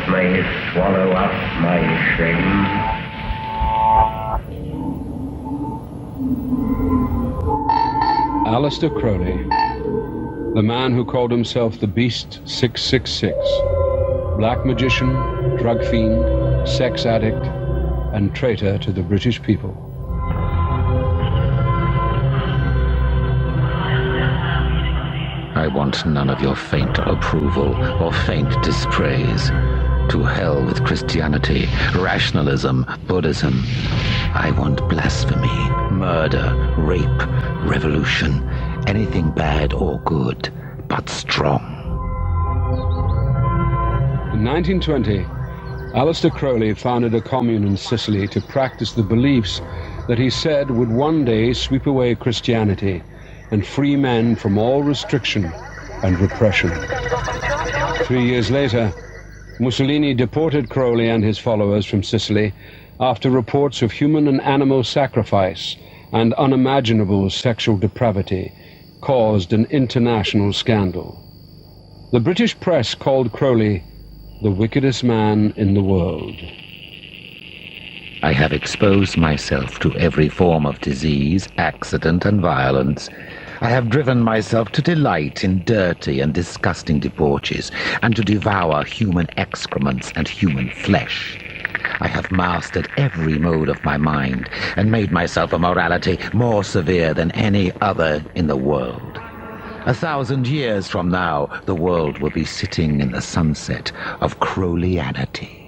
may swallow up my shame. Aleister Crowley, the man who called himself the Beast 666, black magician, drug fiend, sex addict, and traitor to the British people. I want none of your faint approval or faint dispraise. To hell with Christianity, rationalism, Buddhism. I want blasphemy, murder, rape, revolution, anything bad or good, but strong. In 1920, Aleister Crowley founded a commune in Sicily to practice the beliefs that he said would one day sweep away Christianity and free men from all restriction and repression. 3 years later, Mussolini deported Crowley and his followers from Sicily after reports of human and animal sacrifice and unimaginable sexual depravity caused an international scandal. The British press called Crowley the wickedest man in the world. I have exposed myself to every form of disease, accident, and violence. I have driven myself to delight in dirty and disgusting debauches, and to devour human excrements and human flesh. I have mastered every mode of my mind, and made myself a morality more severe than any other in the world. 1,000 years from now, the world will be sitting in the sunset of Crowleyanity.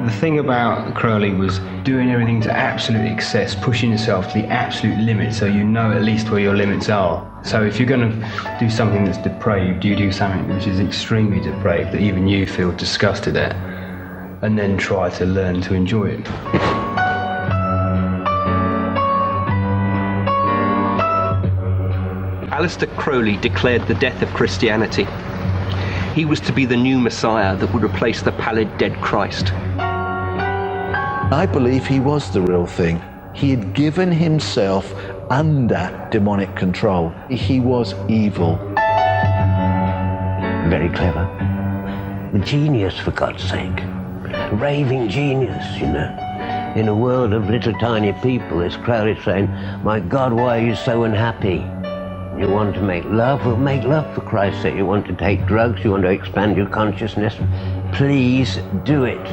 The thing about Crowley was doing everything to absolute excess, pushing yourself to the absolute limit so you know at least where your limits are. So if you're going to do something that's depraved, you do something which is extremely depraved that even you feel disgusted at, and then try to learn to enjoy it. Aleister Crowley declared the death of Christianity. He was to be the new Messiah that would replace the pallid dead Christ. I believe he was the real thing. He had given himself under demonic control. He was evil. Very clever. A genius, for God's sake. A raving genius, you know. In a world of little tiny people, this Crowley saying, my God, why are you so unhappy? You want to make love? Well, make love, for Christ's sake. You want to take drugs? You want to expand your consciousness? Please do it.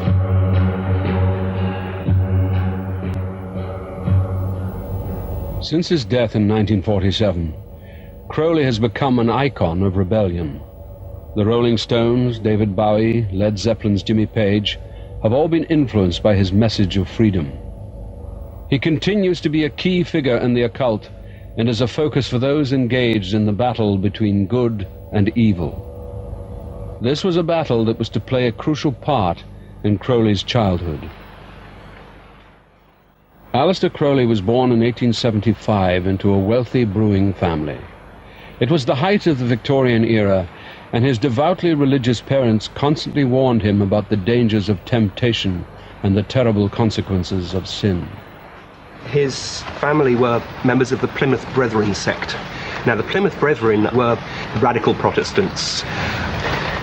Since his death in 1947, Crowley has become an icon of rebellion. The Rolling Stones, David Bowie, Led Zeppelin's Jimmy Page have all been influenced by his message of freedom. He continues to be a key figure in the occult and is a focus for those engaged in the battle between good and evil. This was a battle that was to play a crucial part in Crowley's childhood. Aleister Crowley was born in 1875 into a wealthy brewing family. It was the height of the Victorian era, and his devoutly religious parents constantly warned him about the dangers of temptation and the terrible consequences of sin. His family were members of the Plymouth Brethren sect. Now, the Plymouth Brethren were radical Protestants.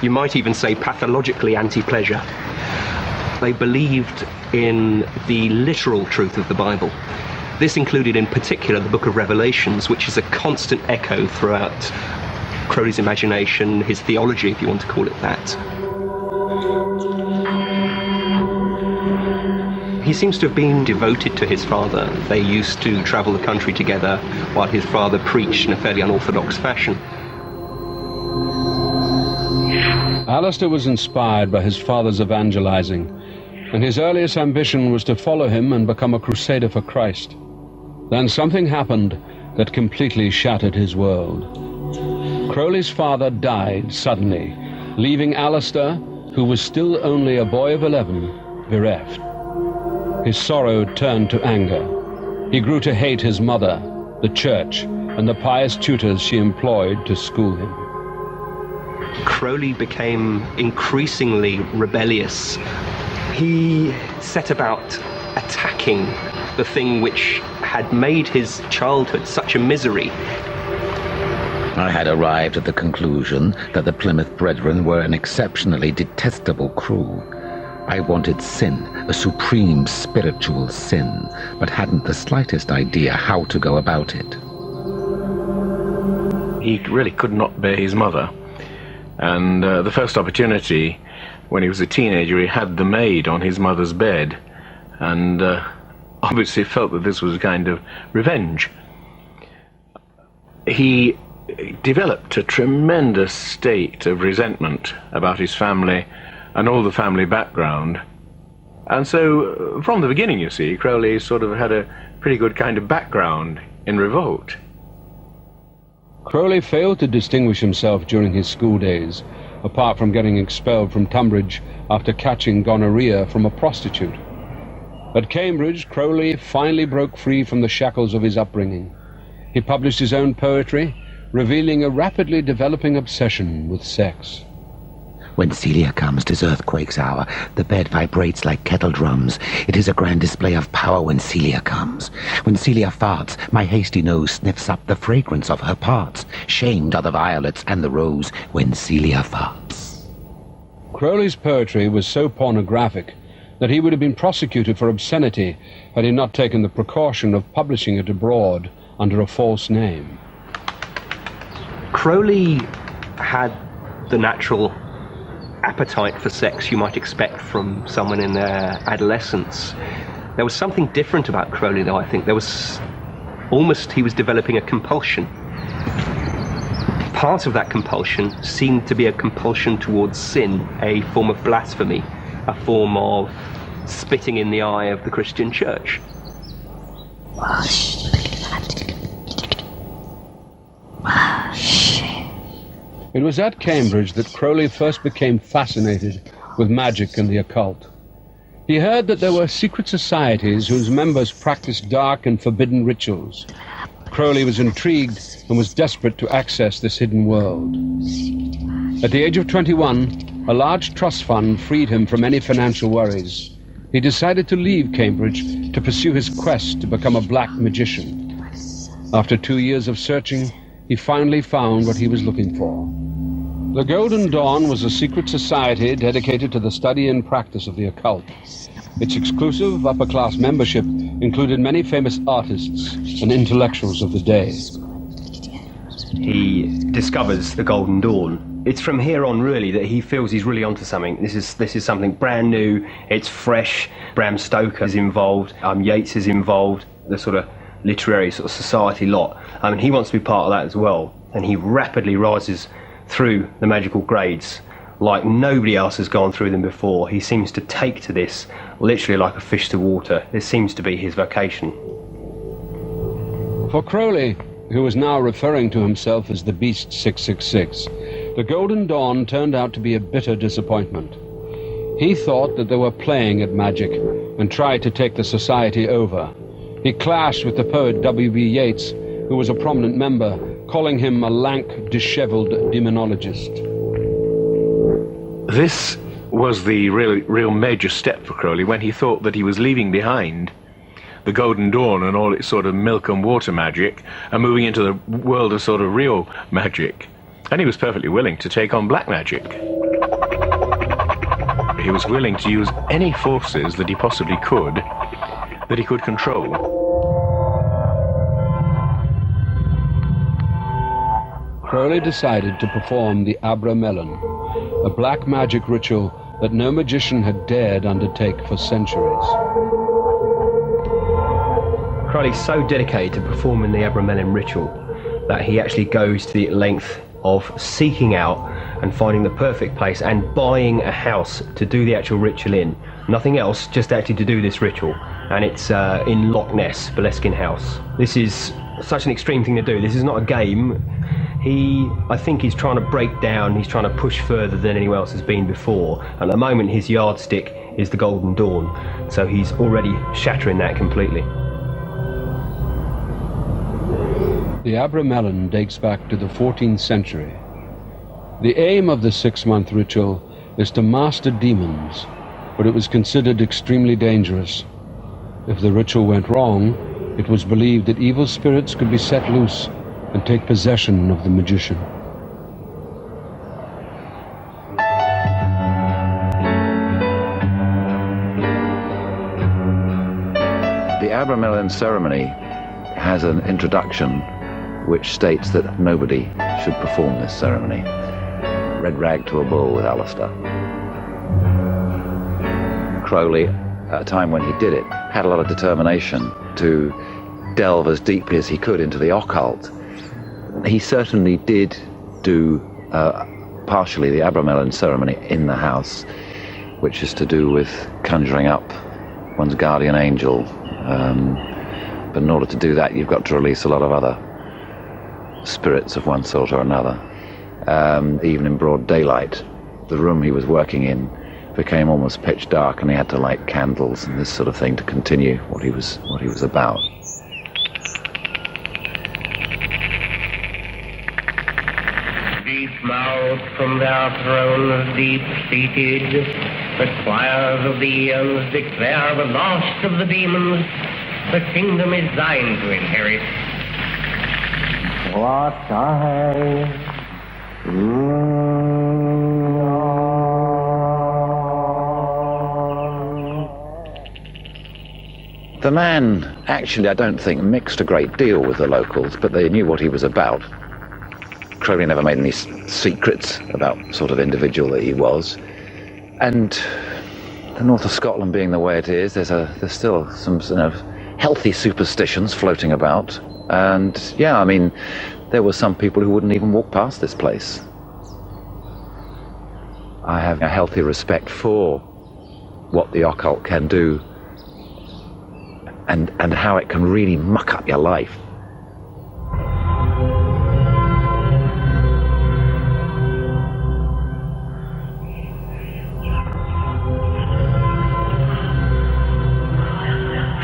You might even say pathologically anti-pleasure. They believed in the literal truth of the Bible. This included in particular the book of Revelations, which is a constant echo throughout Crowley's imagination, his theology, if you want to call it that. He seems to have been devoted to his father. They used to travel the country together while his father preached in a fairly unorthodox fashion. Aleister was inspired by his father's evangelizing, and his earliest ambition was to follow him and become a crusader for Christ. Then something happened that completely shattered his world. Crowley's father died suddenly, leaving Aleister, who was still only a boy of 11, bereft. His sorrow turned to anger. He grew to hate his mother, the church, and the pious tutors she employed to school him. Crowley became increasingly rebellious. He set about attacking the thing which had made his childhood such a misery. I had arrived at the conclusion that the Plymouth Brethren were an exceptionally detestable crew. I wanted sin, a supreme spiritual sin, but hadn't the slightest idea how to go about it. He really could not bear his mother, and the first opportunity, when he was a teenager, he had the maid on his mother's bed, and obviously felt that this was a kind of revenge. He developed a tremendous state of resentment about his family and all the family background. And so, from the beginning, you see, Crowley sort of had a pretty good kind of background in revolt. Crowley failed to distinguish himself during his school days, apart from getting expelled from Tunbridge after catching gonorrhea from a prostitute. At Cambridge, Crowley finally broke free from the shackles of his upbringing. He published his own poetry, revealing a rapidly developing obsession with sex. When Celia comes, 'tis earthquake's hour. The bed vibrates like kettle drums. It is a grand display of power when Celia comes. When Celia farts, my hasty nose sniffs up the fragrance of her parts. Shamed are the violets and the rose when Celia farts. Crowley's poetry was so pornographic that he would have been prosecuted for obscenity had he not taken the precaution of publishing it abroad under a false name. Crowley had the natural appetite for sex you might expect from someone in their adolescence. There was something different about Crowley, though, I think. There was almost, he was developing a compulsion. Part of that compulsion seemed to be a compulsion towards sin, a form of blasphemy, a form of spitting in the eye of the Christian church. It was at Cambridge that Crowley first became fascinated with magic and the occult. He heard that there were secret societies whose members practiced dark and forbidden rituals. Crowley was intrigued and was desperate to access this hidden world. At the age of 21, a large trust fund freed him from any financial worries. He decided to leave Cambridge to pursue his quest to become a black magician. After 2 years of searching, he finally found what he was looking for. The Golden Dawn was a secret society dedicated to the study and practice of the occult. Its exclusive upper-class membership included many famous artists and intellectuals of the day. He discovers the Golden Dawn. It's from here on, really, that he feels he's really onto something. This is something brand new, it's fresh. Bram Stoker is involved, Yeats is involved, the sort of literary sort of society lot. He wants to be part of that as well, and he rapidly rises through the magical grades like nobody else has gone through them before. He seems to take to this literally like a fish to water. This seems to be his vocation. For Crowley, who was now referring to himself as the Beast 666, the Golden Dawn turned out to be a bitter disappointment. He thought that they were playing at magic and tried to take the society over. He clashed with the poet W.B. Yeats, who was a prominent member, calling him a lank, disheveled demonologist. This was the real major step for Crowley when he thought that he was leaving behind the Golden Dawn and all its sort of milk and water magic and moving into the world of sort of real magic. And he was perfectly willing to take on black magic. He was willing to use any forces that he possibly could, that he could control. Crowley decided to perform the Abramelin, a black magic ritual that no magician had dared undertake for centuries. Crowley's so dedicated to performing the Abramelin ritual that he actually goes to the length of seeking out and finding the perfect place and buying a house to do the actual ritual in. Nothing else, just actually to do this ritual. And it's in Loch Ness, Boleskine House. This is such an extreme thing to do. This is not a game. I think he's trying to break down, he's trying to push further than anyone else has been before. At the moment, his yardstick is the Golden Dawn, so he's already shattering that completely. The Abramelin dates back to the 14th century. The aim of the 6-month ritual is to master demons, but it was considered extremely dangerous. If the ritual went wrong, it was believed that evil spirits could be set loose and take possession of the magician. The Abramelin ceremony has an introduction which states that nobody should perform this ceremony. Red rag to a bull with Alistair. Crowley, at a time when he did it, had a lot of determination to delve as deeply as he could into the occult. He certainly did do partially the Abramelin ceremony in the house, which is to do with conjuring up one's guardian angel. But in order to do that, you've got to release a lot of other spirits of one sort or another. Even in broad daylight, the room he was working in became almost pitch dark, and he had to light candles and this sort of thing to continue what he was about. Deep-mouthed from their thrones deep-seated, the choirs of the eons declare the last of the demons. The kingdom is thine to inherit. What The man, actually, I don't think, mixed a great deal with the locals, but they knew what he was about. Crowley never made any secrets about the sort of individual that he was. And the north of Scotland being the way it is, there's still some sort of healthy superstitions floating about. And yeah, I mean, there were some people who wouldn't even walk past this place. I have a healthy respect for what the occult can do and how it can really muck up your life.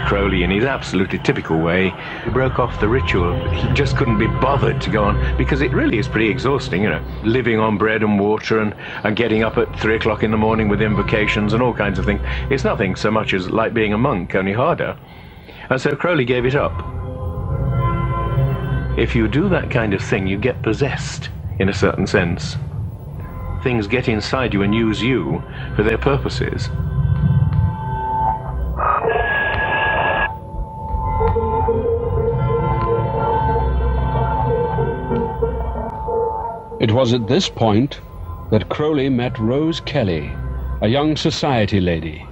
Crowley, in his absolutely typical way, he broke off the ritual. He just couldn't be bothered to go on, because it really is pretty exhausting, you know, living on bread and water and getting up at 3 o'clock in the morning with invocations and all kinds of things. It's nothing so much as like being a monk, only harder. And so Crowley gave it up. If you do that kind of thing, you get possessed, in a certain sense. Things get inside you and use you for their purposes. It was at this point that Crowley met Rose Kelly, a young society lady.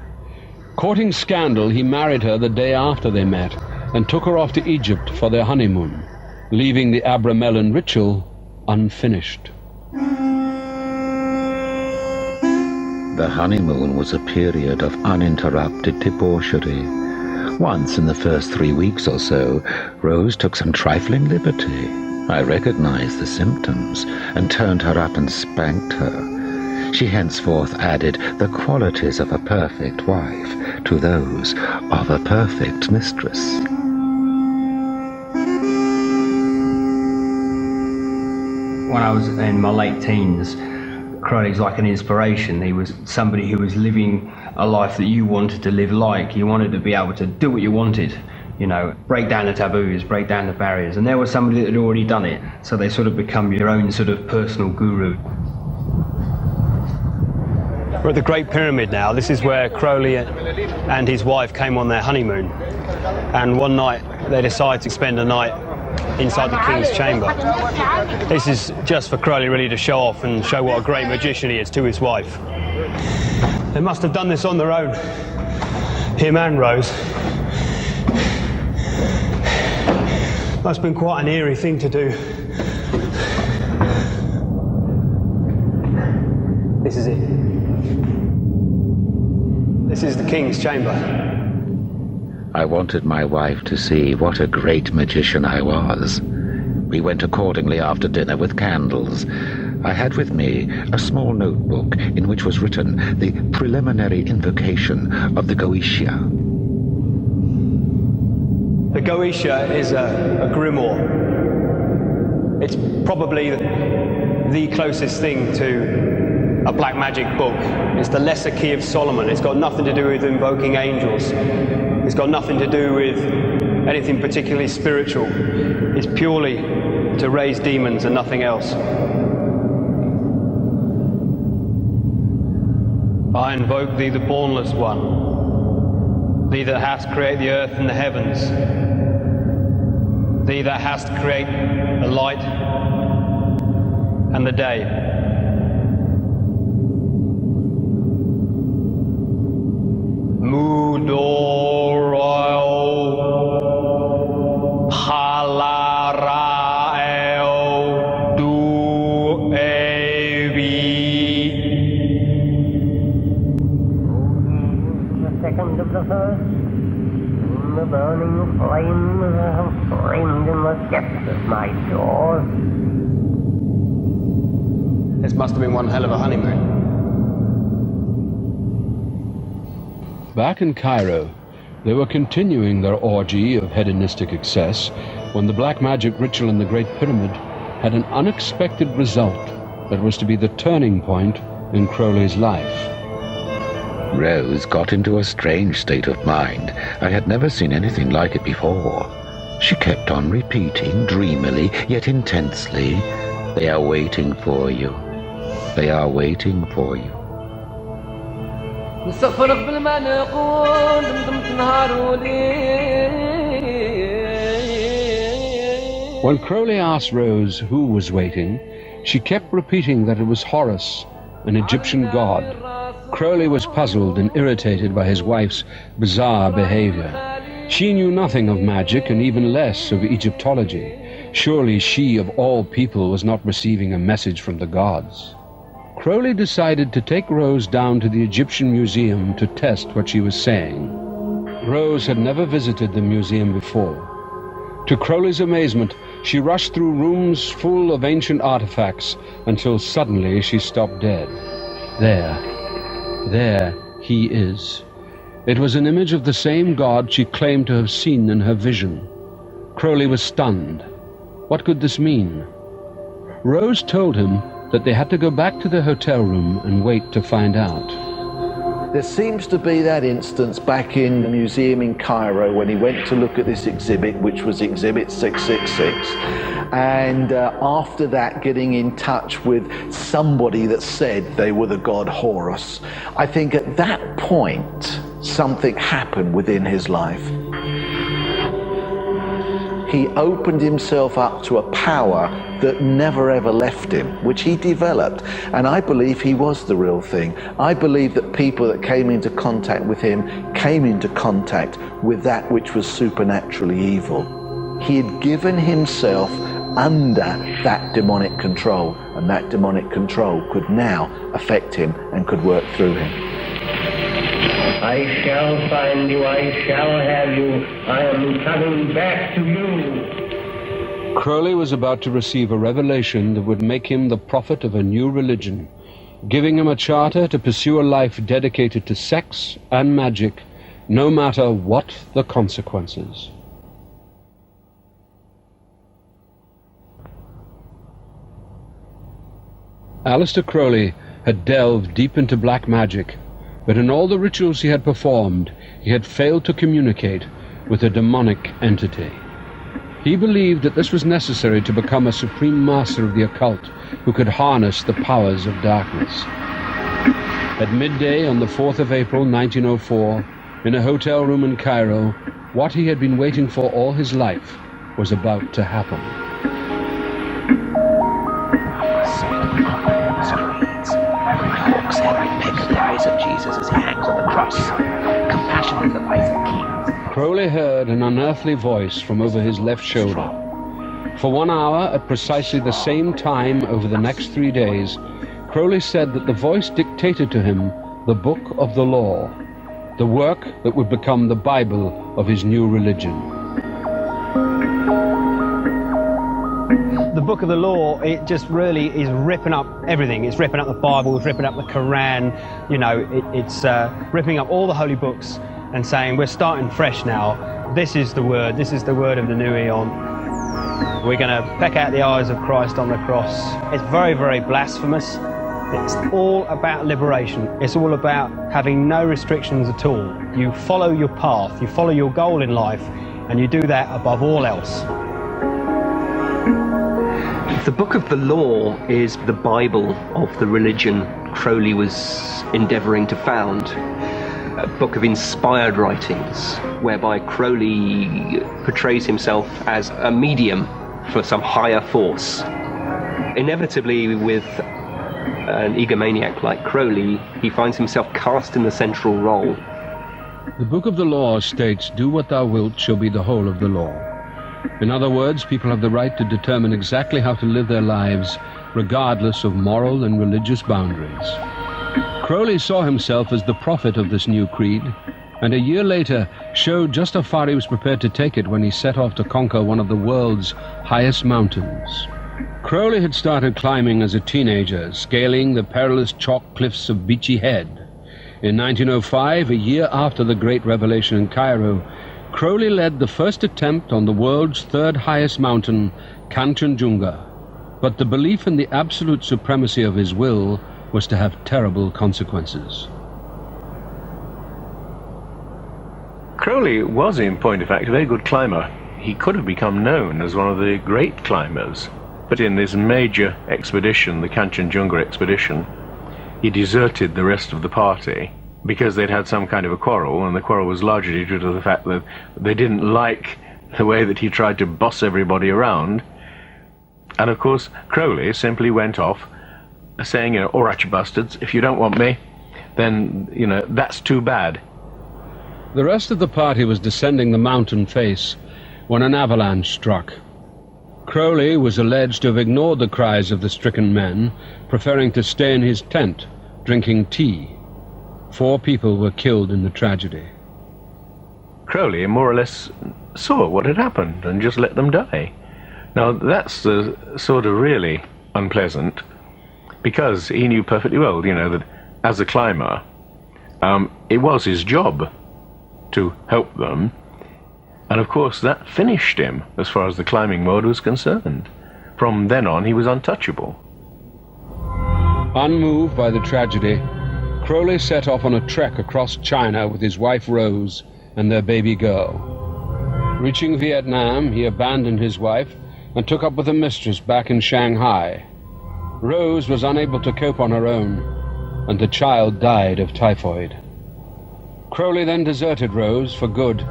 Courting scandal, he married her the day after they met and took her off to Egypt for their honeymoon, leaving the Abramelin ritual unfinished. The honeymoon was a period of uninterrupted debauchery. Once in the first 3 weeks or so, Rose took some trifling liberty. I recognized the symptoms and turned her up and spanked her. She henceforth added the qualities of a perfect wife to those of a perfect mistress. When I was in my late teens, Crowley's like an inspiration. He was somebody who was living a life that you wanted to live like. You wanted to be able to do what you wanted, you know, break down the taboos, break down the barriers. And there was somebody that had already done it. So they sort of become your own sort of personal guru. We're at the Great Pyramid now. This is where Crowley and his wife came on their honeymoon. And one night they decided to spend a night inside the King's Chamber. This is just for Crowley really to show off and show what a great magician he is to his wife. They must have done this on their own, him and Rose. That's been quite an eerie thing to do. This is it. This is the King's Chamber. I wanted my wife to see what a great magician I was. We went accordingly after dinner with candles. I had with me a small notebook in which was written the preliminary invocation of the Goetia. The Goetia is a grimoire. It's probably the closest thing to a black magic book. It's the Lesser Key of Solomon. It's got nothing to do with invoking angels. It's got nothing to do with anything particularly spiritual. It's purely to raise demons and nothing else. I invoke thee, the Bornless One, thee that hast created the earth and the heavens, thee that hast create the light and the day. Mudorao Palaraeo Du Evi. The second of the first, in the burning flames have flamed in the depths of my jaws. This must have been one hell of a honeymoon. Back in Cairo, they were continuing their orgy of hedonistic excess when the black magic ritual in the Great Pyramid had an unexpected result that was to be the turning point in Crowley's life. Rose got into a strange state of mind. I had never seen anything like it before. She kept on repeating, dreamily, yet intensely, "They are waiting for you. They are waiting for you." When Crowley asked Rose who was waiting, she kept repeating that it was Horus, an Egyptian god. Crowley was puzzled and irritated by his wife's bizarre behavior. She knew nothing of magic and even less of Egyptology. Surely she, of all people, was not receiving a message from the gods. Crowley decided to take Rose down to the Egyptian Museum to test what she was saying. Rose had never visited the museum before. To Crowley's amazement, she rushed through rooms full of ancient artifacts until suddenly she stopped dead. There he is. It was an image of the same god she claimed to have seen in her vision. Crowley was stunned. What could this mean? Rose told him that they had to go back to the hotel room and wait to find out. There seems to be that instance back in the museum in Cairo when he went to look at this exhibit, which was Exhibit 666, and after that getting in touch with somebody that said they were the god Horus. I think at that point something happened within his life. He opened himself up to a power that never ever left him, which he developed. And I believe he was the real thing. I believe that people that came into contact with him came into contact with that which was supernaturally evil. He had given himself under that demonic control, and that demonic control could now affect him and could work through him. I shall find you, I shall have you, I am coming back to you. Crowley was about to receive a revelation that would make him the prophet of a new religion, giving him a charter to pursue a life dedicated to sex and magic, no matter what the consequences. Aleister Crowley had delved deep into black magic, but in all the rituals he had performed, he had failed to communicate with a demonic entity. He believed that this was necessary to become a supreme master of the occult who could harness the powers of darkness. At midday on the 4th of April, 1904, in a hotel room in Cairo, what he had been waiting for all his life was about to happen. Of Jesus as he hangs on the cross. Compassion is the life of kings. Crowley heard an unearthly voice from over his left shoulder. For 1 hour, at precisely the same time over the next 3 days, Crowley said that the voice dictated to him the Book of the Law, the work that would become the Bible of his new religion. The Book of the Law, it just really is ripping up everything. It's ripping up the Bible, it's ripping up the Quran, it's ripping up all the holy books and saying, we're starting fresh now. This is the word of the new Eon. We're going to peck out the eyes of Christ on the cross. It's very, very blasphemous. It's all about liberation. It's all about having no restrictions at all. You follow your path, you follow your goal in life, and you do that above all else. The Book of the Law is the Bible of the religion Crowley was endeavouring to found. A book of inspired writings, whereby Crowley portrays himself as a medium for some higher force. Inevitably, with an egomaniac like Crowley, he finds himself cast in the central role. The Book of the Law states, "Do what thou wilt shall be the whole of the law." In other words, people have the right to determine exactly how to live their lives, regardless of moral and religious boundaries. Crowley saw himself as the prophet of this new creed, and a year later showed just how far he was prepared to take it when he set off to conquer one of the world's highest mountains. Crowley had started climbing as a teenager, scaling the perilous chalk cliffs of Beachy Head. In 1905, a year after the Great Revelation in Cairo, Crowley led the first attempt on the world's third highest mountain, Kanchenjunga. But the belief in the absolute supremacy of his will was to have terrible consequences. Crowley was, in point of fact, a very good climber. He could have become known as one of the great climbers. But in this major expedition, the Kanchenjunga expedition, he deserted the rest of the party because they'd had some kind of a quarrel, and the quarrel was largely due to the fact that they didn't like the way that he tried to boss everybody around. And of course, Crowley simply went off saying, all right, you bastards, if you don't want me, then, that's too bad. The rest of the party was descending the mountain face when an avalanche struck. Crowley was alleged to have ignored the cries of the stricken men, preferring to stay in his tent, drinking tea. 4 people were killed in the tragedy. Crowley more or less saw what had happened and just let them die. Now, that's sort of really unpleasant, because he knew perfectly well, that as a climber, it was his job to help them. And of course, that finished him as far as the climbing world was concerned. From then on, he was untouchable. Unmoved by the tragedy, Crowley set off on a trek across China with his wife Rose and their baby girl. Reaching Vietnam, he abandoned his wife and took up with a mistress back in Shanghai. Rose was unable to cope on her own, and the child died of typhoid. Crowley then deserted Rose for good,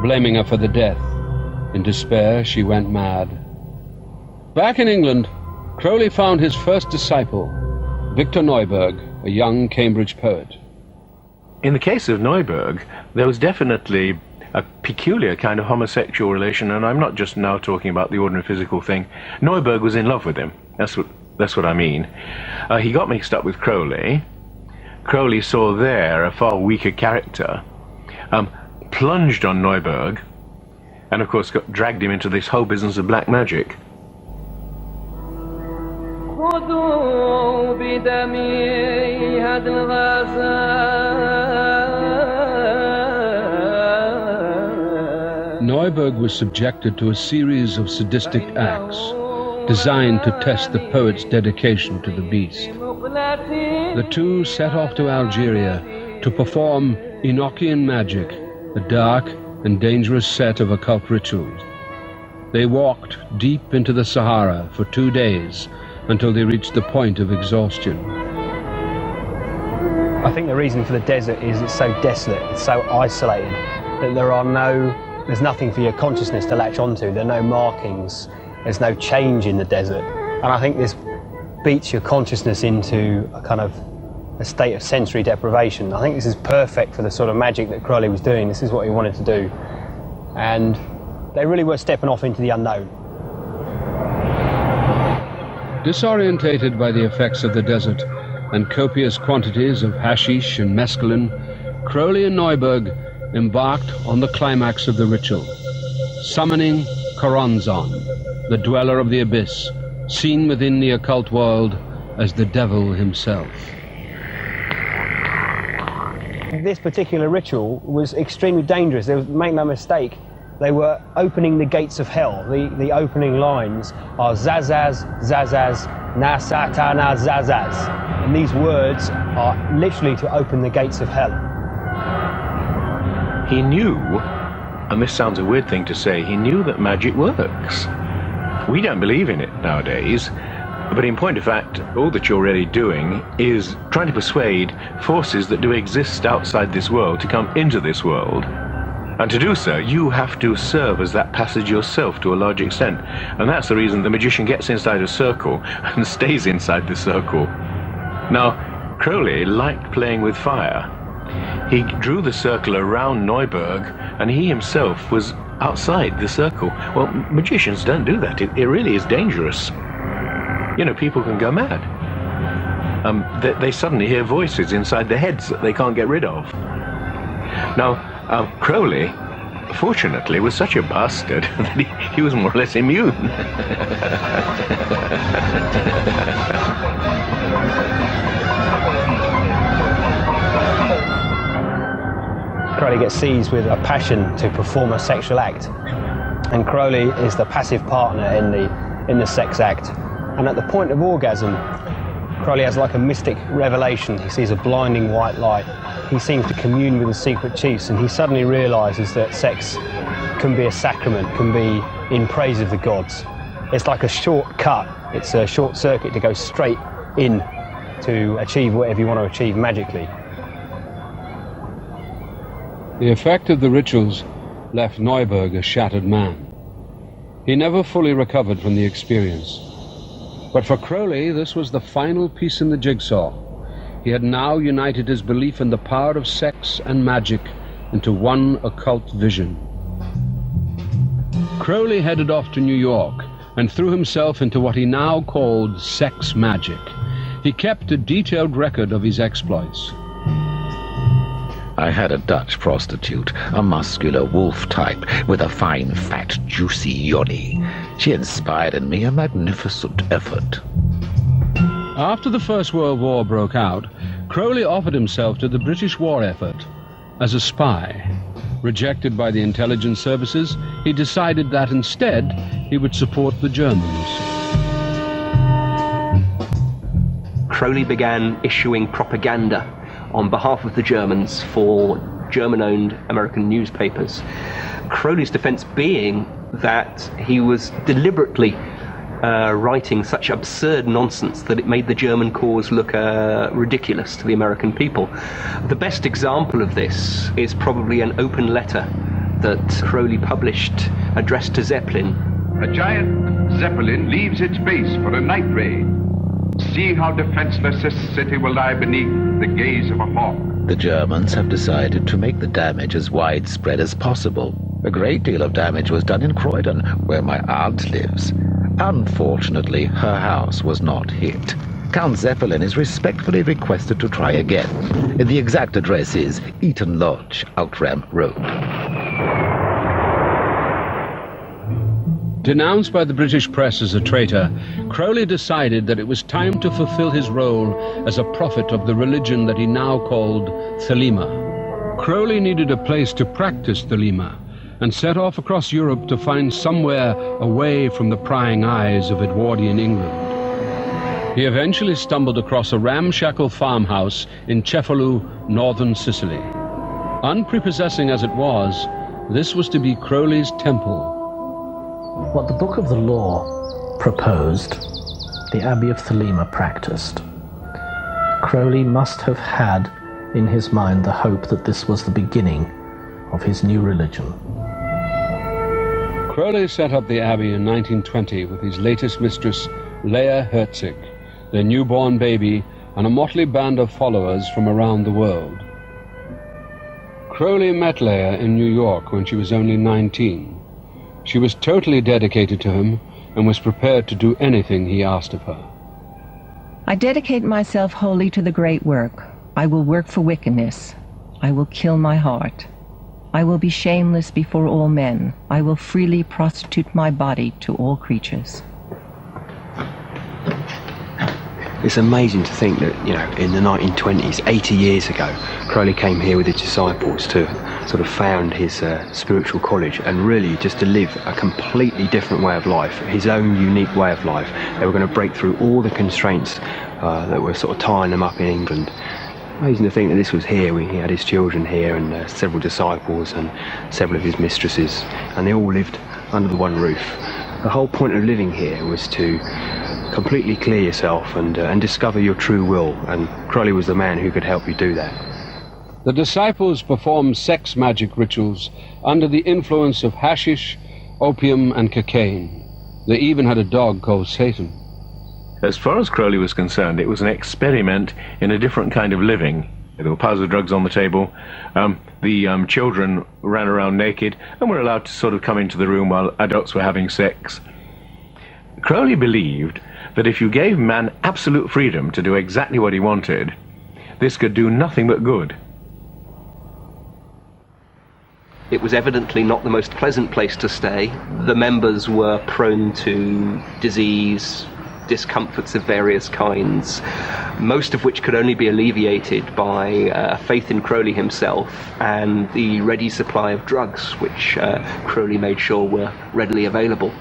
blaming her for the death. In despair, she went mad. Back in England, Crowley found his first disciple, Victor Neuberg, a young Cambridge poet. In the case of Neuberg, there was definitely a peculiar kind of homosexual relation, and I'm not just now talking about the ordinary physical thing. Neuberg was in love with him. That's what I mean. He got mixed up with Crowley. Crowley saw there a far weaker character, plunged on Neuberg, and of course dragged him into this whole business of black magic. Neuberg was subjected to a series of sadistic acts designed to test the poet's dedication to the beast. The two set off to Algeria to perform Enochian magic, a dark and dangerous set of occult rituals. They walked deep into the Sahara for 2 days until they reached the point of exhaustion. I think the reason for the desert is it's so desolate, it's so isolated, that there's nothing for your consciousness to latch onto. There are no markings, there's no change in the desert. And I think this beats your consciousness into a state of sensory deprivation. I think this is perfect for the sort of magic that Crowley was doing. This is what he wanted to do. And they really were stepping off into the unknown. Disorientated by the effects of the desert and copious quantities of hashish and mescaline, Crowley and Neuberg embarked on the climax of the ritual, summoning Choronzon, the dweller of the abyss, seen within the occult world as the devil himself. This particular ritual was extremely dangerous. Make no mistake, They were opening the gates of hell. The opening lines are Zazaz, Zazaz, Na Satana Zazaz. And these words are literally to open the gates of hell. He knew, and this sounds a weird thing to say, he knew that magic works. We don't believe in it nowadays, but in point of fact, all that you're really doing is trying to persuade forces that do exist outside this world to come into this world. And to do so, you have to serve as that passage yourself to a large extent. And that's the reason the magician gets inside a circle and stays inside the circle. Now, Crowley liked playing with fire. He drew the circle around Neuburg, and he himself was outside the circle. Well, magicians don't do that. It really is dangerous. You know, people can go mad. They suddenly hear voices inside their heads that they can't get rid of. Now, Crowley, fortunately, was such a bastard that he was more or less immune. Crowley gets seized with a passion to perform a sexual act, and Crowley is the passive partner in the sex act. And at the point of orgasm, Crowley has like a mystic revelation. He sees a blinding white light. He seems to commune with the secret chiefs, and he suddenly realizes that sex can be a sacrament, can be in praise of the gods. It's like a shortcut. It's a short circuit to go straight in to achieve whatever you want to achieve magically. The effect of the rituals left Neuburg a shattered man. He never fully recovered from the experience. But for Crowley, this was the final piece in the jigsaw. He had now united his belief in the power of sex and magic into one occult vision. Crowley headed off to New York and threw himself into what he now called sex magic. He kept a detailed record of his exploits. I had a Dutch prostitute, a muscular wolf type with a fine, fat, juicy yoni. She inspired in me a magnificent effort. After the First World War broke out, Crowley offered himself to the British war effort as a spy. Rejected by the intelligence services, he decided that instead he would support the Germans. Crowley began issuing propaganda on behalf of the Germans for German-owned American newspapers. Crowley's defense being that he was deliberately writing such absurd nonsense that it made the German cause look ridiculous to the American people. The best example of this is probably an open letter that Crowley published addressed to Zeppelin. A giant Zeppelin leaves its base for a night raid. See how defenseless this city will lie beneath the gaze of a hawk. The Germans have decided to make the damage as widespread as possible. A great deal of damage was done in Croydon, where my aunt lives. Unfortunately, her house was not hit. Count Zeppelin is respectfully requested to try again. The exact address is Eaton Lodge, Outram Road. Denounced by the British press as a traitor, Crowley decided that it was time to fulfill his role as a prophet of the religion that he now called Thelema. Crowley needed a place to practice Thelema and set off across Europe to find somewhere away from the prying eyes of Edwardian England. He eventually stumbled across a ramshackle farmhouse in Cefalù, northern Sicily. Unprepossessing as it was, this was to be Crowley's temple. What the Book of the Law proposed, the Abbey of Thelema practiced. Crowley must have had in his mind the hope that this was the beginning of his new religion. Crowley set up the Abbey in 1920 with his latest mistress, Leah Herzig, their newborn baby, and a motley band of followers from around the world. Crowley met Leah in New York when she was only 19. She was totally dedicated to him and was prepared to do anything he asked of her. I dedicate myself wholly to the great work. I will work for wickedness. I will kill my heart. I will be shameless before all men. I will freely prostitute my body to all creatures. It's amazing to think that, in the 1920s, 80 years ago, Crowley came here with his disciples to sort of found his spiritual college, and really just to live a completely different way of life, his own unique way of life. They were going to break through all the constraints that were sort of tying them up in England. Amazing to think that this was here. He had his children here, and several disciples and several of his mistresses, and they all lived under the one roof. The whole point of living here was to completely clear yourself and discover your true will, and Crowley was the man who could help you do that. The disciples performed sex magic rituals under the influence of hashish, opium, and cocaine. They even had a dog called Satan. As far as Crowley was concerned, it was an experiment in a different kind of living. There were piles of drugs on the table. The children ran around naked and were allowed to sort of come into the room while adults were having sex. Crowley believed that if you gave man absolute freedom to do exactly what he wanted, this could do nothing but good. It was evidently not the most pleasant place to stay. The members were prone to disease, discomforts of various kinds, most of which could only be alleviated by faith in Crowley himself and the ready supply of drugs, which Crowley made sure were readily available.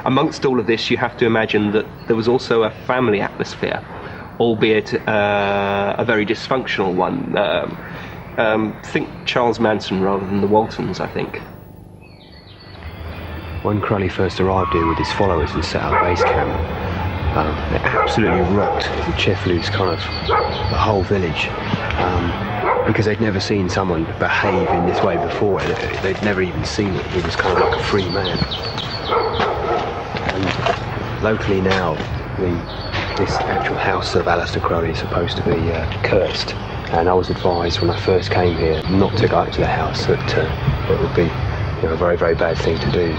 Amongst all of this, you have to imagine that there was also a family atmosphere, albeit a very dysfunctional one. Think Charles Manson rather than the Waltons, I think. When Crowley first arrived here with his followers and set up base camp, it absolutely rocked the Cheflu's kind of the whole village, because they'd never seen someone behave in this way before. They'd never even seen it. He was kind of like a free man. And locally now, this actual house of Aleister Crowley is supposed to be cursed. And I was advised when I first came here not to go up to the house, that it would be a very, very bad thing to do.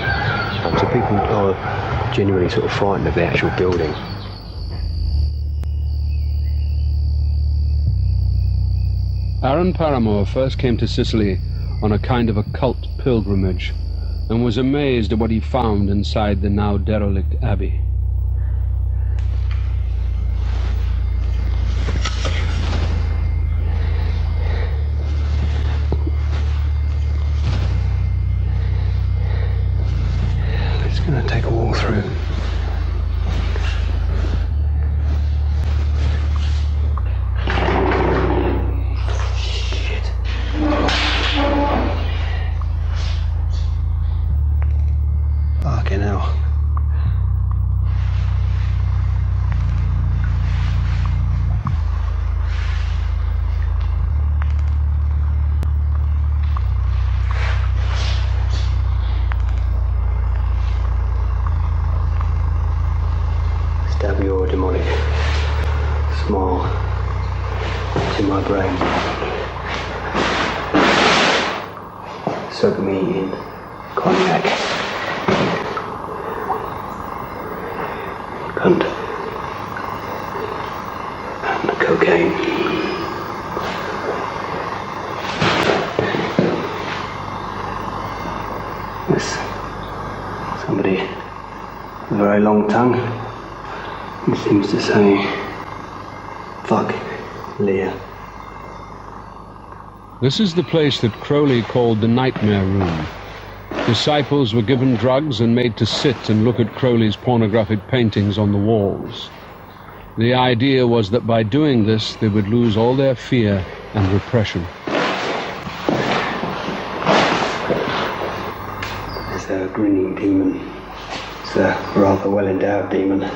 So people are genuinely sort of frightened of the actual building. Aaron Paramore first came to Sicily on a kind of occult pilgrimage and was amazed at what he found inside the now derelict abbey. It's going to take a walk through. Fucking hell. Stab your demonic smile to my brain. Soak me in cognac. And cocaine. There's somebody with a very long tongue who seems to say, "Fuck Leah." This is the place that Crowley called the Nightmare Room. Disciples were given drugs and made to sit and look at Crowley's pornographic paintings on the walls. The idea was that by doing this, they would lose all their fear and repression. There's a grinning demon. It's a rather well-endowed demon.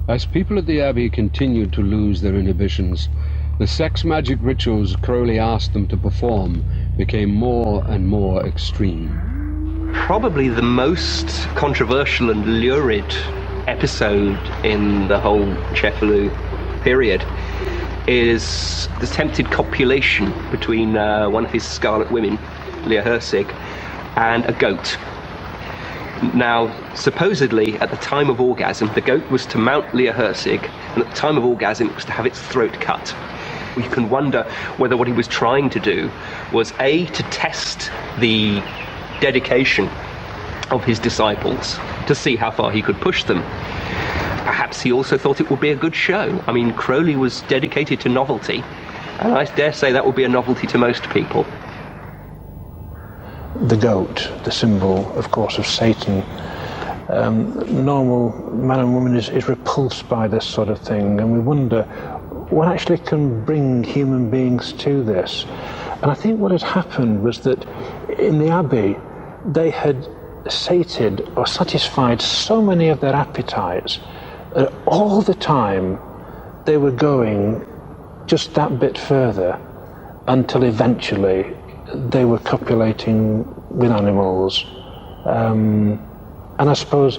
As people at the Abbey continued to lose their inhibitions, the sex magic rituals Crowley asked them to perform became more and more extreme. Probably the most controversial and lurid episode in the whole Chefelu period is the attempted copulation between one of his Scarlet Women, Leah Herzig, and a goat. Now, supposedly, at the time of orgasm, the goat was to mount Leah Herzig, and at the time of orgasm, it was to have its throat cut. You can wonder whether what he was trying to do was, A, to test the dedication of his disciples, to see how far he could push them. Perhaps he also thought it would be a good show. I mean, Crowley was dedicated to novelty, And I dare say that will be a novelty to most people. The goat, the symbol, of course, of Satan. Normal man and woman is repulsed by this sort of thing, and we wonder what actually can bring human beings to this. And I think what had happened was that in the Abbey, they had sated or satisfied so many of their appetites that all the time they were going just that bit further until eventually they were copulating with animals. And I suppose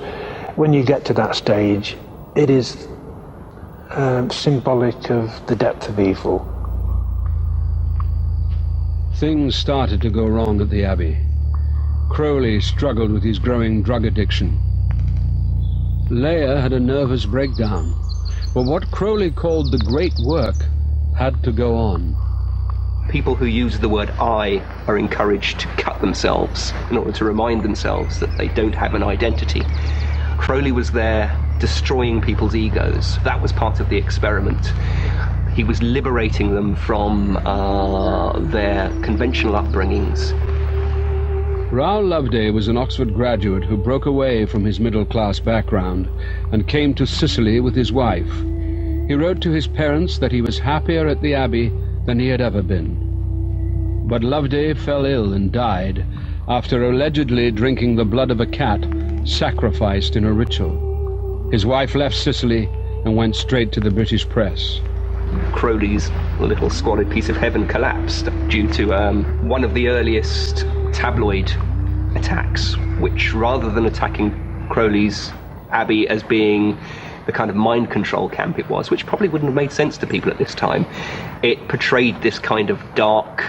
when you get to that stage, it is symbolic of the depth of evil. Things started to go wrong at the Abbey. Crowley struggled with his growing drug addiction. Leah had a nervous breakdown, but what Crowley called the great work had to go on. People who use the word I are encouraged to cut themselves in order to remind themselves that they don't have an identity. Crowley was there destroying people's egos. That was part of the experiment. He was liberating them from their conventional upbringings. Raoul Loveday was an Oxford graduate who broke away from his middle-class background and came to Sicily with his wife. He wrote to his parents that he was happier at the Abbey than he had ever been. But Loveday fell ill and died after allegedly drinking the blood of a cat sacrificed in a ritual. His wife left Sicily and went straight to the British press. Crowley's little squalid piece of heaven collapsed due to one of the earliest tabloid attacks, which, rather than attacking Crowley's Abbey as being the kind of mind control camp it was, which probably wouldn't have made sense to people at this time, it portrayed this kind of dark,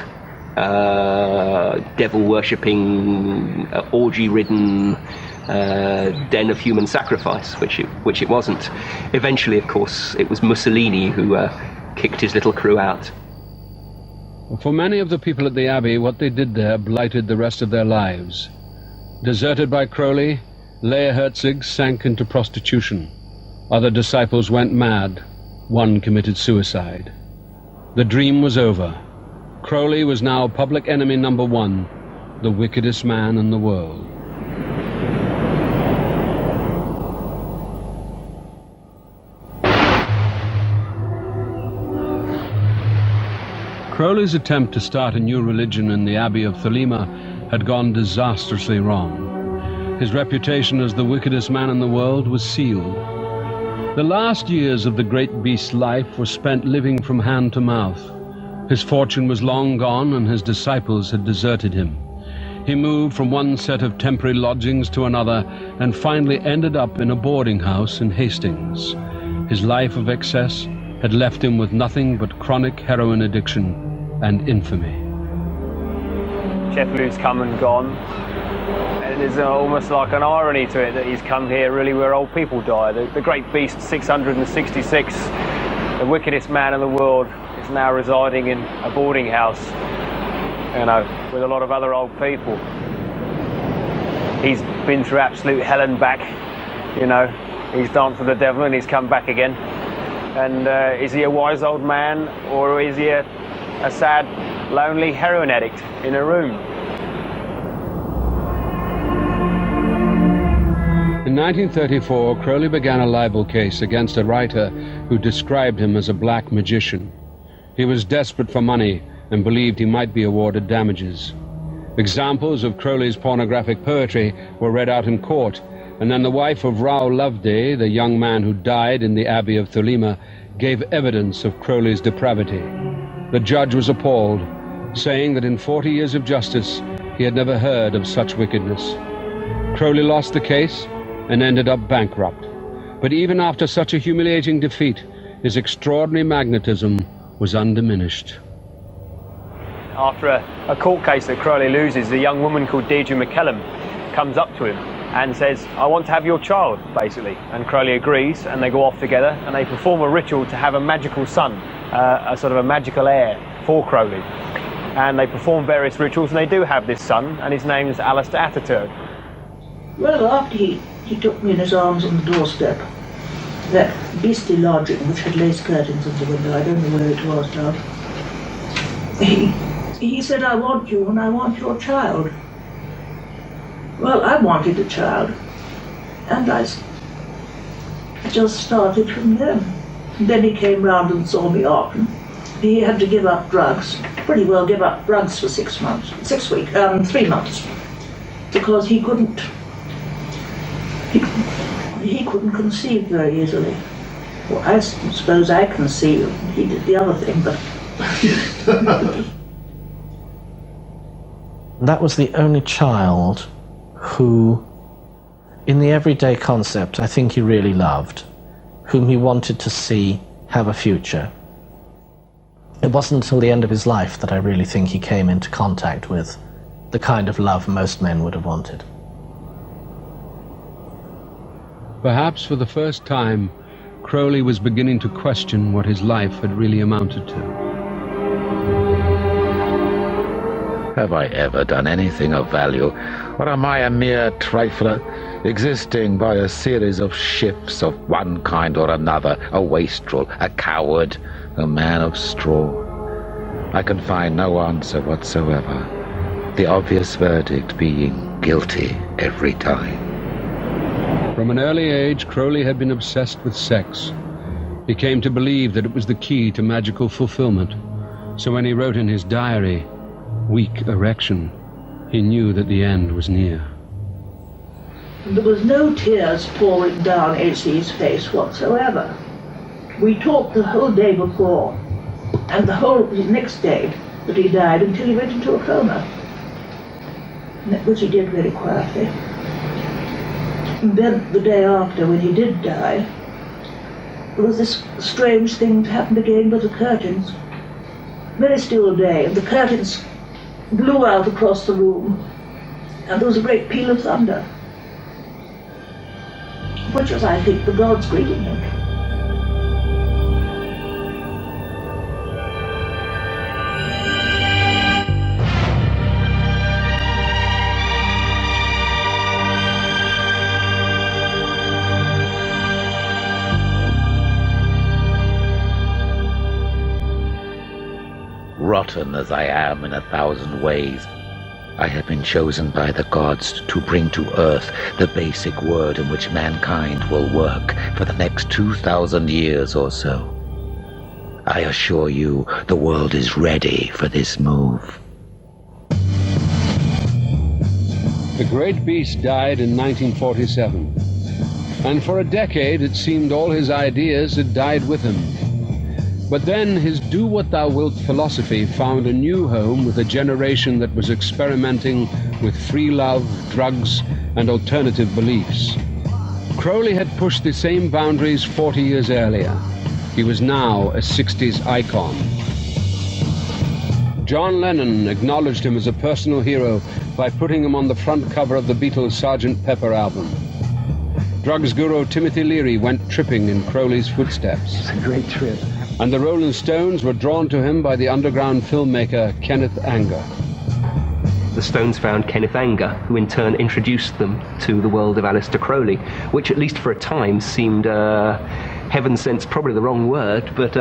devil-worshipping, orgy-ridden den of human sacrifice, which it wasn't. Eventually, of course, it was Mussolini who kicked his little crew out. For many of the people at the Abbey, what they did there blighted the rest of their lives. Deserted by Crowley, Leah Herzig sank into prostitution. Other disciples went mad. One committed suicide. The dream was over. Crowley was now public enemy number one, the wickedest man in the world. Crowley's attempt to start a new religion in the Abbey of Thelema had gone disastrously wrong. His reputation as the wickedest man in the world was sealed. The last years of the great beast's life were spent living from hand to mouth. His fortune was long gone and his disciples had deserted him. He moved from one set of temporary lodgings to another and finally ended up in a boarding house in Hastings. His life of excess had left him with nothing but chronic heroin addiction and infamy. Sheffield's come and gone, and there's almost like an irony to it that he's come here really where old people die. The great beast 666, the wickedest man in the world, is now residing in a boarding house, you know, with a lot of other old people. He's been through absolute hell and back, you know. He's danced with the devil and he's come back again. And is he a wise old man, or is he a sad, lonely heroin addict in a room? In 1934, Crowley began a libel case against a writer who described him as a black magician. He was desperate for money and believed he might be awarded damages. Examples of Crowley's pornographic poetry were read out in court, and then the wife of Raoul Loveday, the young man who died in the Abbey of Thelema, gave evidence of Crowley's depravity. The judge was appalled, saying that in 40 years of justice he had never heard of such wickedness. Crowley lost the case and ended up bankrupt. But even after such a humiliating defeat, his extraordinary magnetism was undiminished. After a court case that Crowley loses, a young woman called Deirdre McKellum comes up to him and says, "I want to have your child," basically. And Crowley agrees, and they go off together, and they perform a ritual to have a magical son, a sort of a magical heir for Crowley. And they perform various rituals, and they do have this son, and his name is Alistair Ataturk. Well, after he took me in his arms on the doorstep, that beastly lodging which had lace curtains in the window, I don't know where it was now, he said, I want you and I want your child. Well, I wanted a child, and I just started from then. And then he came round and saw me off. And he had to give up drugs, pretty well give up drugs for 3 months, because he couldn't conceive very easily. Well, I suppose I conceived. He did the other thing, but... That was the only child who, in the everyday concept, I think he really loved, whom he wanted to see have a future. It wasn't until the end of his life that I really think he came into contact with the kind of love most men would have wanted. Perhaps for the first time, Crowley was beginning to question what his life had really amounted to. Have I ever done anything of value, or am I a mere trifler, existing by a series of shifts of one kind or another, a wastrel, a coward, a man of straw? I can find no answer whatsoever, the obvious verdict being guilty every time. From an early age, Crowley had been obsessed with sex. He came to believe that it was the key to magical fulfillment. So when he wrote in his diary, "Weak erection," he knew that the end was near. There was no tears pouring down A.C.'s face whatsoever. We talked the whole day before, and the whole next day that he died, until he went into a coma, which he did very quietly. And then the day after, when he did die, there was this strange thing that happened again with the curtains. Very still day, and the curtains blew out across the room, and there was a great peal of thunder, which was, I think, the gods greeting him. Rotten as I am in 1,000 ways, I have been chosen by the gods to bring to earth the basic word in which mankind will work for the next 2,000 years or so. I assure you, the world is ready for this move. The great beast died in 1947, and for a decade it seemed all his ideas had died with him. But then his do-what-thou-wilt philosophy found a new home with a generation that was experimenting with free love, drugs, and alternative beliefs. Crowley had pushed the same boundaries 40 years earlier. He was now a 60s icon. John Lennon acknowledged him as a personal hero by putting him on the front cover of the Beatles' Sgt. Pepper album. Drugs guru Timothy Leary went tripping in Crowley's footsteps. It's a great trip. And the Rolling Stones were drawn to him by the underground filmmaker Kenneth Anger. The Stones found Kenneth Anger, who in turn introduced them to the world of Aleister Crowley, which at least for a time seemed, heaven sent's probably the wrong word, but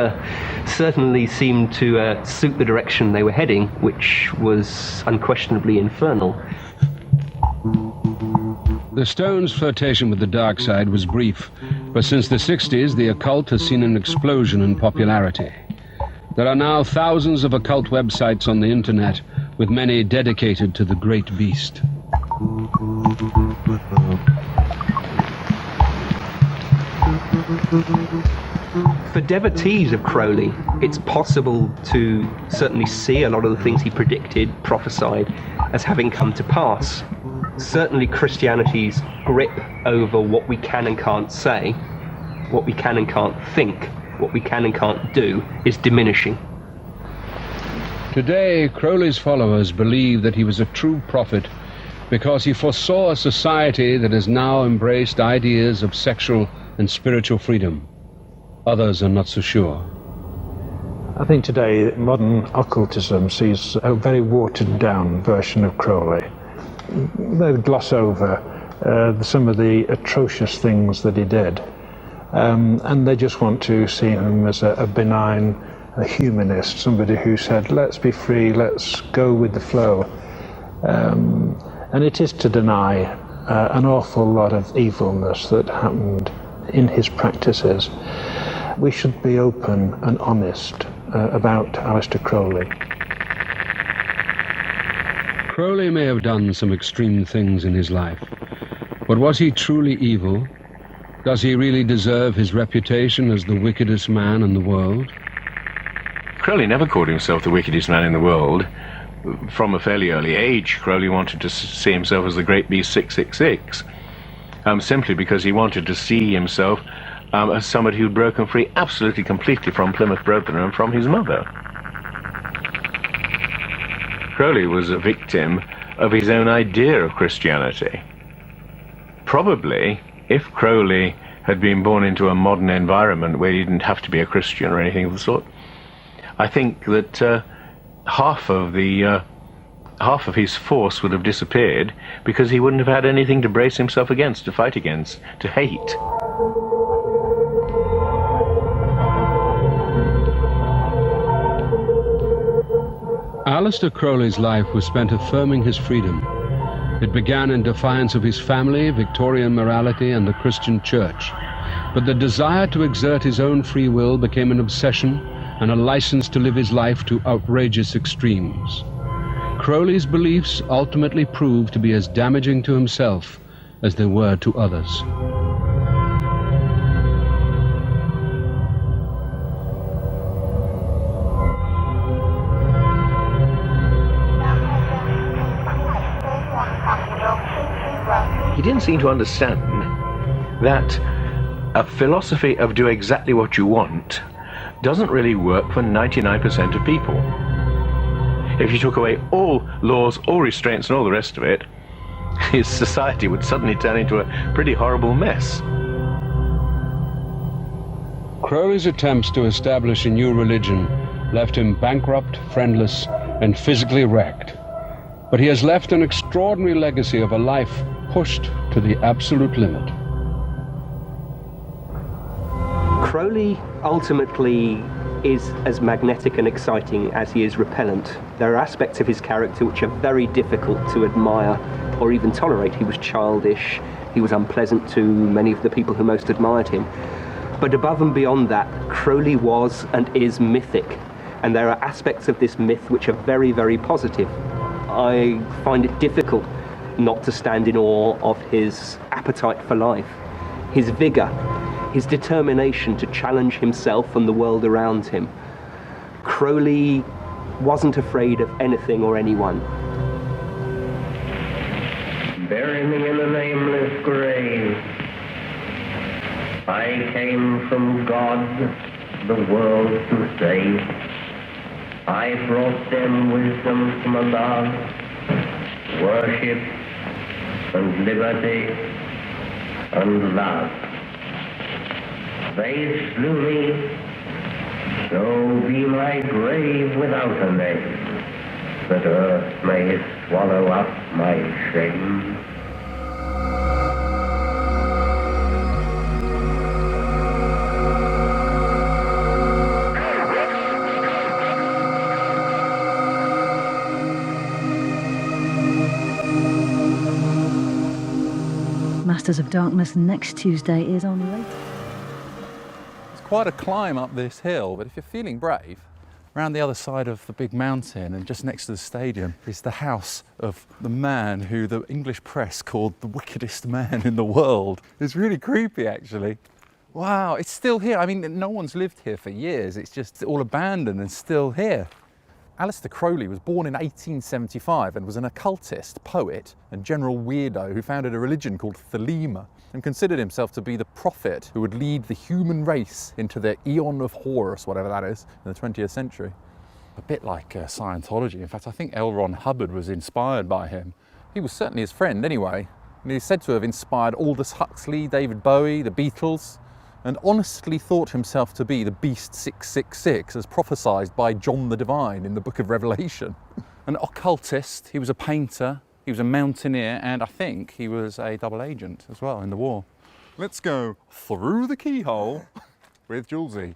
certainly seemed to suit the direction they were heading, which was unquestionably infernal. The Stones' flirtation with the dark side was brief, but since the 60s, the occult has seen an explosion in popularity. There are now thousands of occult websites on the internet, with many dedicated to the great beast. For devotees of Crowley, it's possible to certainly see a lot of the things he predicted, prophesied, as having come to pass. Certainly Christianity's grip over what we can and can't say, what we can and can't think, what we can and can't do, is diminishing. Today, Crowley's followers believe that he was a true prophet because he foresaw a society that has now embraced ideas of sexual and spiritual freedom. Others are not so sure. I think today modern occultism sees a very watered-down version of Crowley. They gloss over some of the atrocious things that he did, and they just want to see him as a benign a humanist, somebody who said, let's be free, let's go with the flow. And it is to deny an awful lot of evilness that happened in his practices. We should be open and honest about Aleister Crowley. Crowley may have done some extreme things in his life, but was he truly evil? Does he really deserve his reputation as the wickedest man in the world? Crowley never called himself the wickedest man in the world. From a fairly early age, Crowley wanted to see himself as the great beast 666, simply because he wanted to see himself as somebody who'd broken free absolutely completely from Plymouth Brethren and from his mother. Crowley was a victim of his own idea of Christianity. Probably, if Crowley had been born into a modern environment where he didn't have to be a Christian or anything of the sort, I think that half of his force would have disappeared, because he wouldn't have had anything to brace himself against, to fight against, to hate. Aleister Crowley's life was spent affirming his freedom. It began in defiance of his family, Victorian morality, and the Christian Church. But the desire to exert his own free will became an obsession and a license to live his life to outrageous extremes. Crowley's beliefs ultimately proved to be as damaging to himself as they were to others. He didn't seem to understand that a philosophy of do exactly what you want doesn't really work for 99% of people. If you took away all laws, all restraints, and all the rest of it, his society would suddenly turn into a pretty horrible mess. Crowley's attempts to establish a new religion left him bankrupt, friendless, and physically wrecked. But he has left an extraordinary legacy of a life pushed to the absolute limit. Crowley ultimately is as magnetic and exciting as he is repellent. There are aspects of his character which are very difficult to admire or even tolerate. He was childish, he was unpleasant to many of the people who most admired him. But above and beyond that, Crowley was and is mythic, and there are aspects of this myth which are very, very positive. I find it difficult not to stand in awe of his appetite for life, his vigor, his determination to challenge himself and the world around him. Crowley wasn't afraid of anything or anyone. Bury me in a nameless grave. I came from God, the world to save. I brought them wisdom from above, worship and liberty and love. They slew me, so be my grave without a name, that earth may swallow up my shame. Masters of Darkness next Tuesday is on later. It's quite a climb up this hill, but if you're feeling brave, around the other side of the big mountain and just next to the stadium is the house of the man who the English press called the wickedest man in the world. It's really creepy, actually. Wow, it's still here. I mean, no one's lived here for years. It's just all abandoned and still here. Aleister Crowley was born in 1875 and was an occultist, poet, and general weirdo who founded a religion called Thelema and considered himself to be the prophet who would lead the human race into the Eon of Horus, whatever that is, in the 20th century. A bit like Scientology. In fact, I think L. Ron Hubbard was inspired by him. He was certainly his friend anyway. And he's said to have inspired Aldous Huxley, David Bowie, the Beatles, and honestly thought himself to be the Beast 666 as prophesied by John the Divine in the Book of Revelation. An occultist, he was a painter, he was a mountaineer, and I think he was a double agent as well in the war. Let's go through the keyhole with Julesy.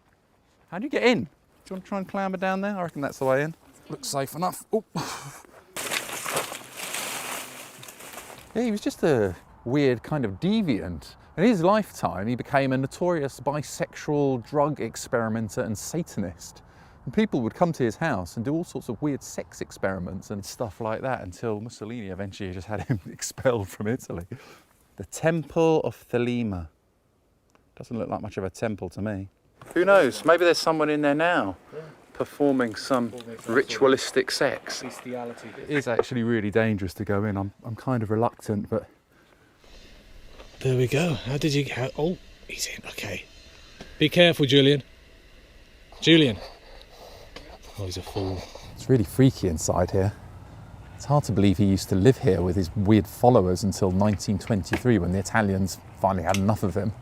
How do you get in? you want to try and clamber down there? I reckon that's the way in. Looks safe enough. Oh. Yeah, he was just a weird kind of deviant. In his lifetime, he became a notorious bisexual drug experimenter and Satanist. And people would come to his house and do all sorts of weird sex experiments and stuff like that until Mussolini eventually just had him expelled from Italy. The Temple of Thelema. Doesn't look like much of a temple to me. Who knows? Maybe there's someone in there now performing some ritualistic sex. It is actually really dangerous to go in. I'm kind of reluctant, but... There we go. How did you... Oh, he's in. Okay. Be careful, Julian. Julian. Oh, he's a fool. It's really freaky inside here. It's hard to believe he used to live here with his weird followers until 1923 when the Italians finally had enough of him.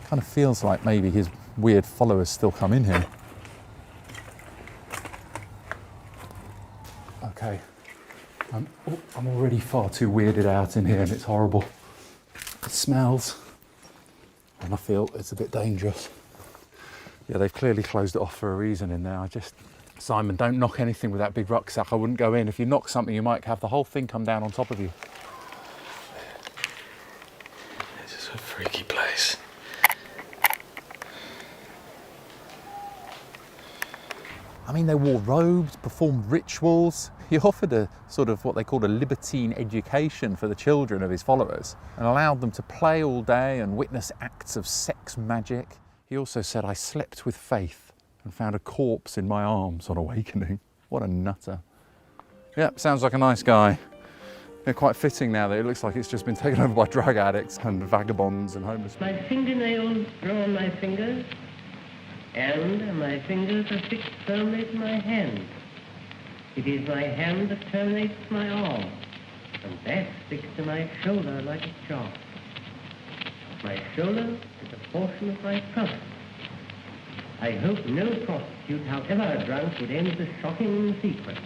Kind of feels like maybe his weird followers still come in here. Okay. I'm already far too weirded out in here and it's horrible. It smells and I feel it's a bit dangerous. Yeah, they've clearly closed it off for a reason in there. Simon, don't knock anything with that big rucksack. I wouldn't go in. If you knock something, you might have the whole thing come down on top of you. This is a freaky place. I mean, they wore robes, performed rituals. He offered a sort of what they called a libertine education for the children of his followers and allowed them to play all day and witness acts of sex magic. He also said, I slept with faith and found a corpse in my arms on awakening. What a nutter. Yeah, sounds like a nice guy. Yeah, quite fitting now that it looks like it's just been taken over by drug addicts and vagabonds and homeless people. My fingernails grow on my fingers, and my fingers are fixed firmly to my hand. It is my hand that terminates my arm, and that fixed to my shoulder like a charm. My shoulder is a portion of my trust. I hope no prostitute, however drunk, would end the shocking secret.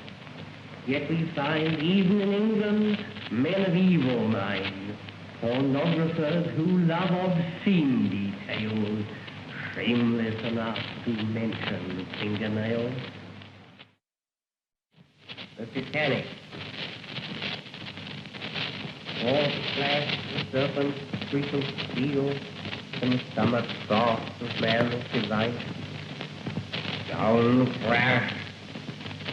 Yet we find, even in England, men of evil mind, pornographers who love obscene details, shameless enough to mention fingernails. The Titanic. All flash the serpent's frequent steel, and stomach soft of man's delight. Down crash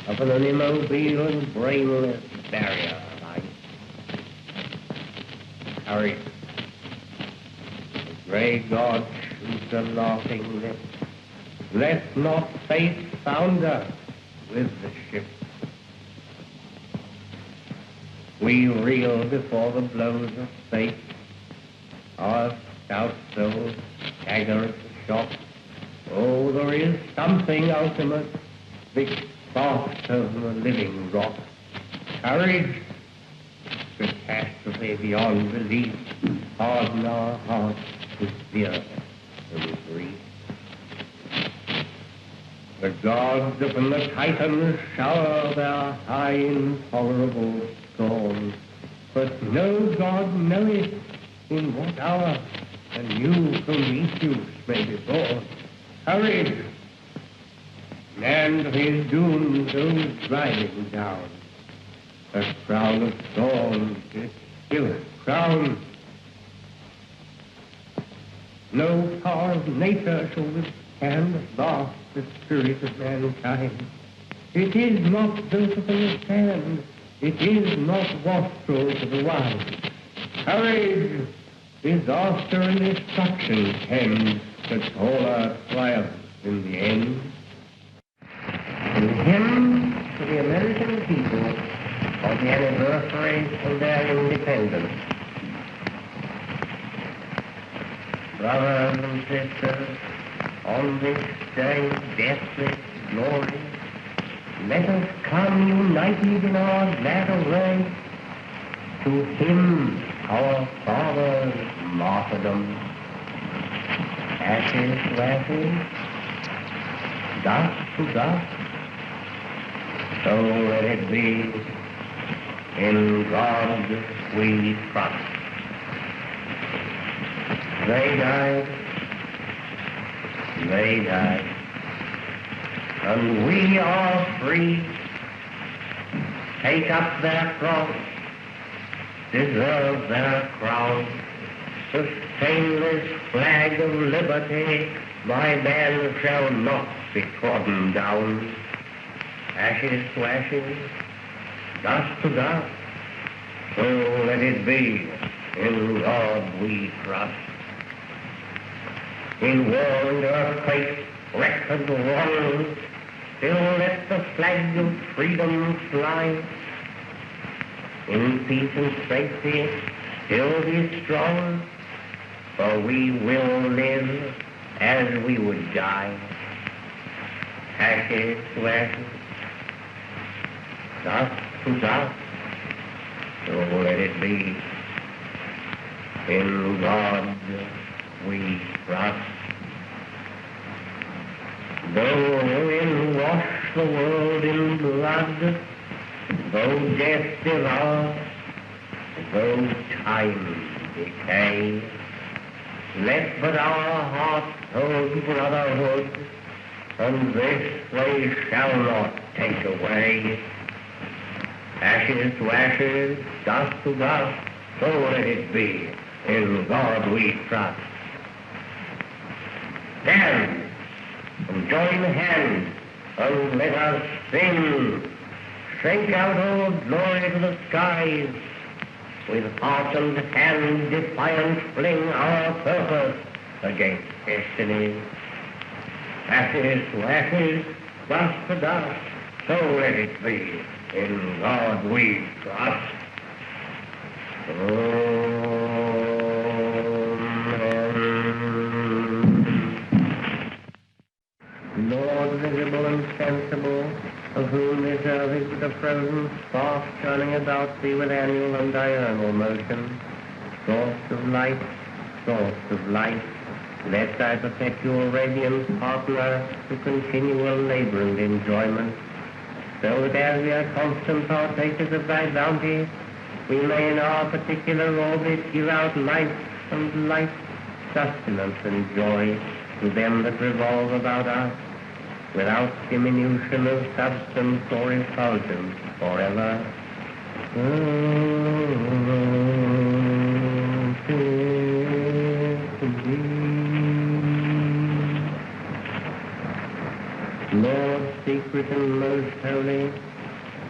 of an immobile and brainless barrier light. Courage. The grey god shoots a laughing lip. Let not faith founder with the ship. We reel before the blows of fate. Our stout souls stagger at the shock. Oh, there is something ultimate, the thought of the living rock. Courage, catastrophe beyond belief, harden our hearts with fear and grief. The gods upon the Titans shower their high intolerable scorn, but no god knoweth in what hour a new Prometheus may be born. Courage! And his doom goes driving down. A crown of thorns is still a crown. No power of nature shall withstand at last the spirit of mankind. It is not Joseph in the sand. It is not wastrel to the wise. Courage! Disaster and destruction tend, but all our triumphs in the end. And hymn to the American people on the anniversary of their independence. Brothers and sisters, on this day deathless glory, let us come united in our glad array to hymn our father's martyrdom. Ashes to ashes, dust to dust, so let it be. In God we trust. They died, and we are free. Take up their cross, deserve their crown, sustain this flag of liberty, my men shall not be trodden down. Ashes to ashes, dust to dust, so let it be, in God we trust. In war and earthquake, wreck and wrong, still let the flag of freedom fly. In peace and safety, still be strong, for we will live as we would die. Ashes to ashes, dust to dust, so let it be. In God we trust. Though in wash the world in blood, though death devour, though time decay, let but our hearts hold brotherhood, and this they shall not take away. Ashes to ashes, dust to dust, so let it be. In God we trust. Stand and join hands, and let us sing. Shrink out all glory to the skies. With heart and hand defiant fling our purpose against destiny. Ashes to ashes, dust to dust, so let it be. In God we trust. Lord visible and sensible, of whom this earth is but a frozen spark turning about thee with annual and diurnal motion, source of light, let thy perpetual radiance partner to continual labor and enjoyment, so that as we are constant partakers of thy bounty, we may in our particular orbit give out life and light, sustenance and joy to them that revolve about us, without diminution of substance or effulgence forever. Lord, secret and most holy,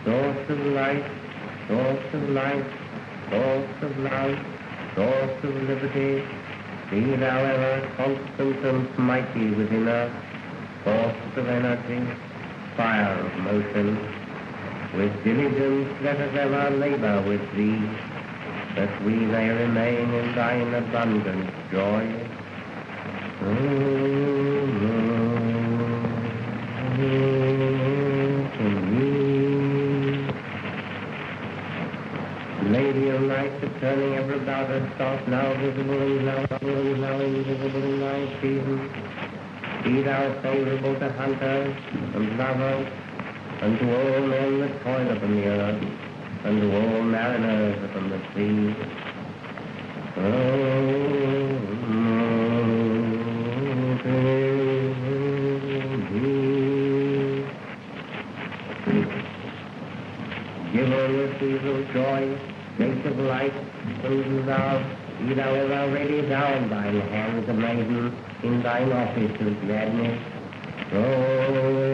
source of light, source of life, source of love, source of liberty, be thou ever constant and mighty within us, force of energy, fire of motion. With diligence let us ever labor with thee, that we may remain in thine abundant joy. Lady of light, the turning ever about us, thought now visible and now invisible in thy season. Be thou favorable to hunters and lovers, and to all men that toil upon the earth, and to all mariners upon the sea. Giver and receiver of joy, gate of light, and love, be thou ever ready down thine hands of maiden, in thine office of gladness. Roll.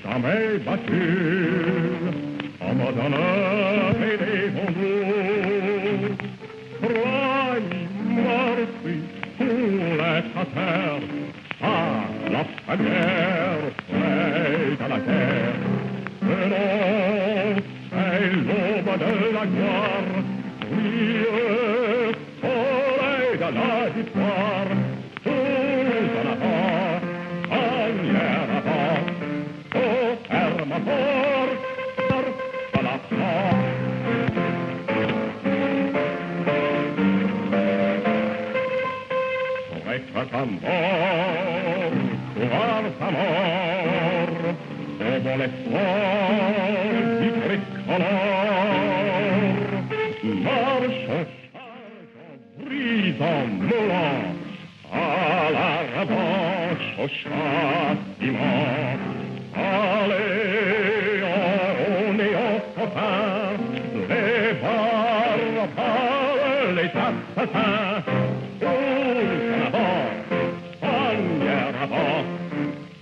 Jamais battu, on me donne des bonjours. Croyez, merci, pour l'être terre, à la première, près de la terre. Non, c'est l'aube de la gloire, oui, soleil de la victoire, tout en avant, arrière avant, au ferme fort, à la porte. Être ta mort, pouvoir ta mort, au bon espoir du tricolore. Brise en moulant, à la revanche au châtiment. Allez, on est en copain, les barbares, les assassins, tous en avant, bannière avant,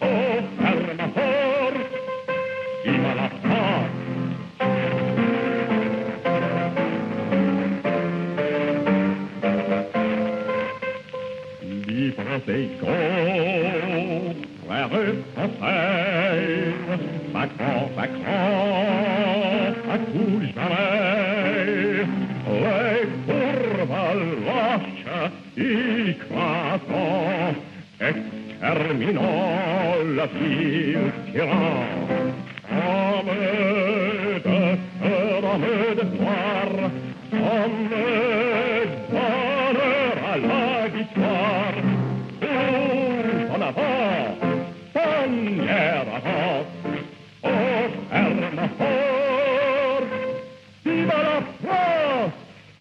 au ferme fort, vive la France. Libres égaux, frères français, Macron, à tout jamais, les courbes lâches, éclatants, exterminant la ville tyran. Homme de cœur, homme de gloire, homme